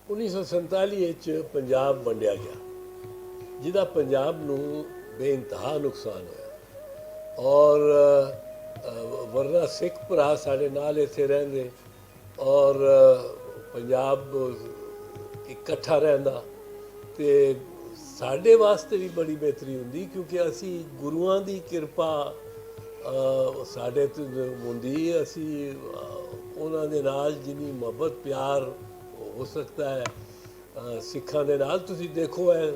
1947 ਵਿੱਚ ਪੰਜਾਬ ਵੰਡਿਆ ਗਿਆ, ਜਿਹਦਾ ਪੰਜਾਬ ਨੂੰ ਬੇਇੰਤਹਾ ਨੁਕਸਾਨ ਹੋਇਆ। ਔਰ ਵਰਨਾ ਸਿੱਖ ਭਰਾ ਸਾਡੇ ਨਾਲ ਇੱਥੇ ਰਹਿੰਦੇ ਔਰ ਪੰਜਾਬ ਇਕੱਠਾ ਰਹਿੰਦਾ ਤੇ ਸਾਡੇ ਵਾਸਤੇ ਵੀ ਬੜੀ ਬਿਹਤਰੀ ਹੁੰਦੀ, ਕਿਉਂਕਿ ਅਸੀਂ ਗੁਰੂਆਂ ਦੀ ਕਿਰਪਾ ਸਾਡੇ ਤੇ ਹੁੰਦੀ। ਅਸੀਂ ਉਹਨਾਂ ਦੇ ਨਾਲ ਜਿੰਨੀ ਮੁਹੱਬਤ ਪਿਆਰ ਹੋ ਸਕਦਾ ਹੈ ਸਿੱਖਾਂ ਦੇ ਨਾਲ। ਤੁਸੀਂ ਦੇਖੋ ਹੈ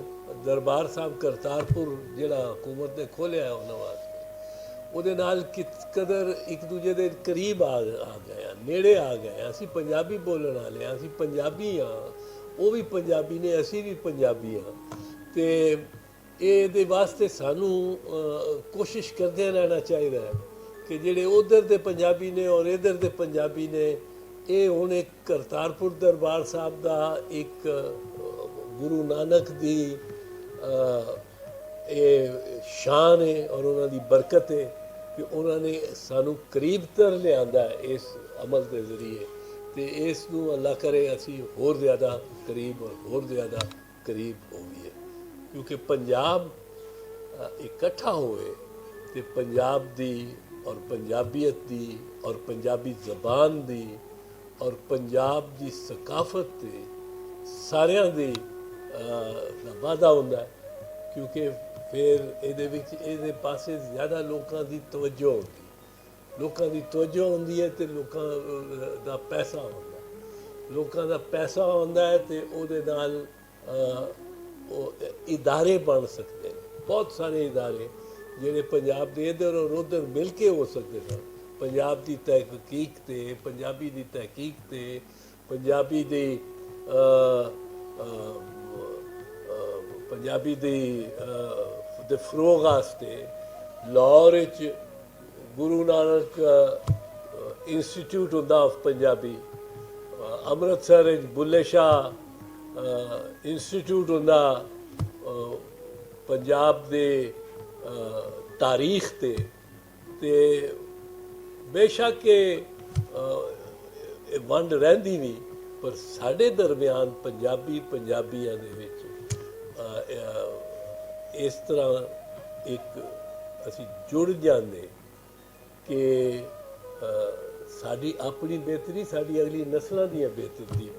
ਦਰਬਾਰ ਸਾਹਿਬ ਕਰਤਾਰਪੁਰ ਜਿਹੜਾ ਹਕੂਮਤ ਨੇ ਖੋਲ੍ਹਿਆ ਉਹਨਾਂ ਵਾਸਤੇ, ਉਹਦੇ ਨਾਲ ਕਦਰ ਇੱਕ ਦੂਜੇ ਦੇ ਕਰੀਬ ਆ ਗਏ ਆ, ਨੇੜੇ ਆ ਗਏ। ਅਸੀਂ ਪੰਜਾਬੀ ਬੋਲਣ ਵਾਲੇ ਹਾਂ, ਅਸੀਂ ਪੰਜਾਬੀ ਹਾਂ, ਉਹ ਵੀ ਪੰਜਾਬੀ ਨੇ, ਅਸੀਂ ਵੀ ਪੰਜਾਬੀ ਹਾਂ। ਅਤੇ ਇਹਦੇ ਵਾਸਤੇ ਸਾਨੂੰ ਕੋਸ਼ਿਸ਼ ਕਰਦੇ ਰਹਿਣਾ ਚਾਹੀਦਾ ਹੈ ਕਿ ਜਿਹੜੇ ਉੱਧਰ ਦੇ ਪੰਜਾਬੀ ਨੇ ਔਰ ਇੱਧਰ ਦੇ ਪੰਜਾਬੀ ਨੇ, ਇਹ ਹੁਣ ਇੱਕ ਕਰਤਾਰਪੁਰ ਦਰਬਾਰ ਸਾਹਿਬ ਦਾ ਇੱਕ ਗੁਰੂ ਨਾਨਕ ਦੀ ਇਹ ਸ਼ਾਨ ਹੈ ਔਰ ਉਹਨਾਂ ਦੀ ਬਰਕਤ ਹੈ ਕਿ ਉਹਨਾਂ ਨੇ ਸਾਨੂੰ ਕਰੀਬ ਤਰ ਲਿਆਂਦਾ ਇਸ ਅਮਲ ਦੇ ਜ਼ਰੀਏ। ਅਤੇ ਇਸ ਨੂੰ ਅੱਲਾ ਕਰੇ ਅਸੀਂ ਹੋਰ ਜ਼ਿਆਦਾ ਕਰੀਬ ਔਰ ਹੋਰ ਜ਼ਿਆਦਾ ਕਰੀਬ ਹੋਈਏ, ਕਿਉਂਕਿ ਪੰਜਾਬ ਇਕੱਠਾ ਹੋਵੇ ਅਤੇ ਪੰਜਾਬ ਦੀ ਔਰ ਪੰਜਾਬੀਅਤ ਦੀ ਔਰ ਪੰਜਾਬੀ ਜ਼ਬਾਨ ਦੀ ਔਰ ਪੰਜਾਬ ਦੀ ਸਕਾਫਤ ਦੇ ਸਾਰਿਆਂ ਦੀ ਦਾ ਵਾਧਾ ਹੁੰਦਾ, ਕਿਉਂਕਿ ਫਿਰ ਇਹਦੇ ਵਿੱਚ ਇਹਦੇ ਪਾਸੇ ਜ਼ਿਆਦਾ ਲੋਕਾਂ ਦੀ ਤਵੱਜੋ ਹੁੰਦੀ, ਲੋਕਾਂ ਦੀ ਤਵੱਜੋ ਹੁੰਦੀ ਹੈ ਅਤੇ ਲੋਕਾਂ ਦਾ ਪੈਸਾ ਹੁੰਦਾ, ਲੋਕਾਂ ਦਾ ਪੈਸਾ ਹੁੰਦਾ ਹੈ ਅਤੇ ਉਹਦੇ ਨਾਲ ਉਹ ਇਦਾਰੇ ਬਣ ਸਕਦੇ ਨੇ, ਬਹੁਤ ਸਾਰੇ ਇਦਾਰੇ ਜਿਹੜੇ ਪੰਜਾਬ ਦੇ ਇੱਧਰ ਔਰ ਉੱਧਰ ਮਿਲ ਕੇ ਹੋ ਸਕਦੇ ਸਨ। ਪੰਜਾਬ ਦੀ ਤਹਿਕੀਕ 'ਤੇ, ਪੰਜਾਬੀ ਦੀ ਤਹਿਕੀਕ 'ਤੇ, ਪੰਜਾਬੀ ਦੀ ਦੇ ਫਰੋਗ ਵਾਸਤੇ ਲਾਹੌਰ ਵਿੱਚ ਗੁਰੂ ਨਾਨਕ ਇੰਸਟੀਚਿਊਟ ਹੁੰਦਾ ਆਫ ਪੰਜਾਬੀ, ਅੰਮ੍ਰਿਤਸਰ ਵਿੱਚ ਬੁੱਲੇ ਸ਼ਾਹ ਇੰਸਟੀਚਿਊਟ ਹੁੰਦਾ ਪੰਜਾਬ ਦੇ ਤਾਰੀਖ 'ਤੇ। ਅਤੇ ਬੇਸ਼ੱਕ ਇਹ ਵੰਡ ਰਹਿੰਦੀ ਨਹੀਂ, ਪਰ ਸਾਡੇ ਦਰਮਿਆਨ ਪੰਜਾਬੀਆਂ ਦੇ ਵਿੱਚ ਇਸ ਤਰ੍ਹਾਂ ਇੱਕ ਅਸੀਂ ਜੁੜ ਜਾਂਦੇ ਕਿ ਸਾਡੀ ਆਪਣੀ ਬਿਹਤਰੀ, ਸਾਡੀ ਅਗਲੀ ਨਸਲਾਂ ਦੀਆਂ ਬਿਹਤਰੀ